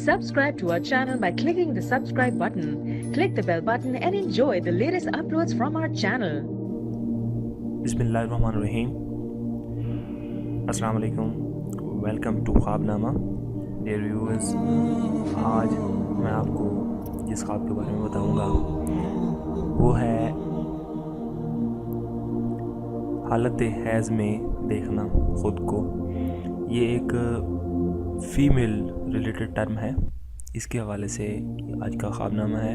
Subscribe to our channel by clicking the subscribe button. Click the bell button and enjoy the latest uploads from our channel. Bismillahirrahmanirrahim. Assalamu alaikum. Welcome to ख्वाबनामा. Dear viewers, आज मैं आपको जिस ख्वाब के बारे में बताऊंगा वो है हालत हैज़ में देखना ख़ुद को. ये एक फ़ीमेल रिलेटेड टर्म है. इसके हवाले से आज का ख्वाबनामा है.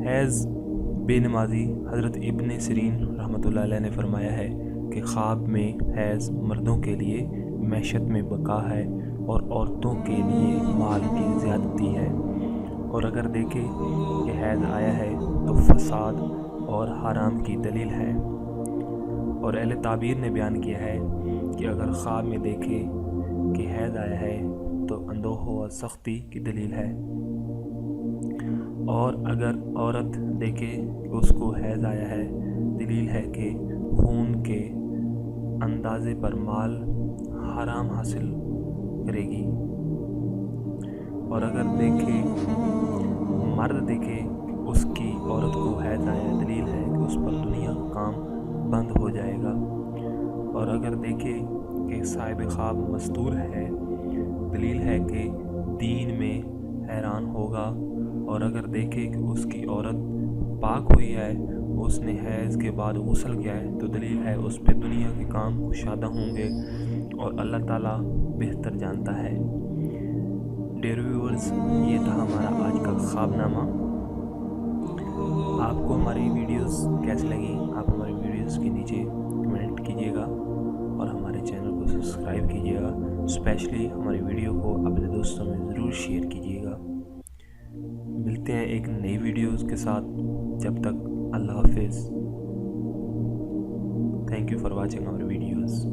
हैज़ बेनमाजी हज़रत इब्न सिरीन रहमतुल्लाह अलैह ने फरमाया है कि ख्वाब में हैज़ मर्दों के लिए मैशत में बका है और औरतों के लिए माल की ज़्यादती है. और अगर देखें कि हैज़ आया है तो फसाद और हराम की दलील है. और अहले ताबीर ने बयान किया है कि अगर ख्वाब में देखे कि हैज़ आया है तो अंदोह और सख्ती की दलील है. और अगर औरत देखे कि उसको हैज़ आया है दलील है कि खून के अंदाज़े पर माल हराम हासिल करेगी. और अगर देखे मर्द देखे उसकी औरत को हैज़ आया दलील है कि उस पर दुनिया का काम बंद हो जाएगा. और अगर देखे कि साहिब ख्वाब मस्तूर है दलील है कि दीन में हैरान होगा. और अगर देखे कि उसकी औरत पाक हुई है, उसने हैज़ के बाद गुस्ल किया है, तो दलील है उस पर दुनिया के काम कुशादा होंगे और अल्लाह ताला बेहतर जानता है. डियर व्यूअर्स, ये था हमारा आज का ख्वाबनामा. आपको हमारी वीडियोस कैसी लगी? आप हमारी वीडियोस के नीचे कमेंट कीजिएगा और हमारे चैनल को सब्सक्राइब कीजिएगा. स्पेशली हमारी वीडियो को अपने दोस्तों में ज़रूर शेयर कीजिएगा. मिलते हैं एक नई वीडियोस के साथ. जब तक अल्लाह हाफिज़. Thank you for watching our videos.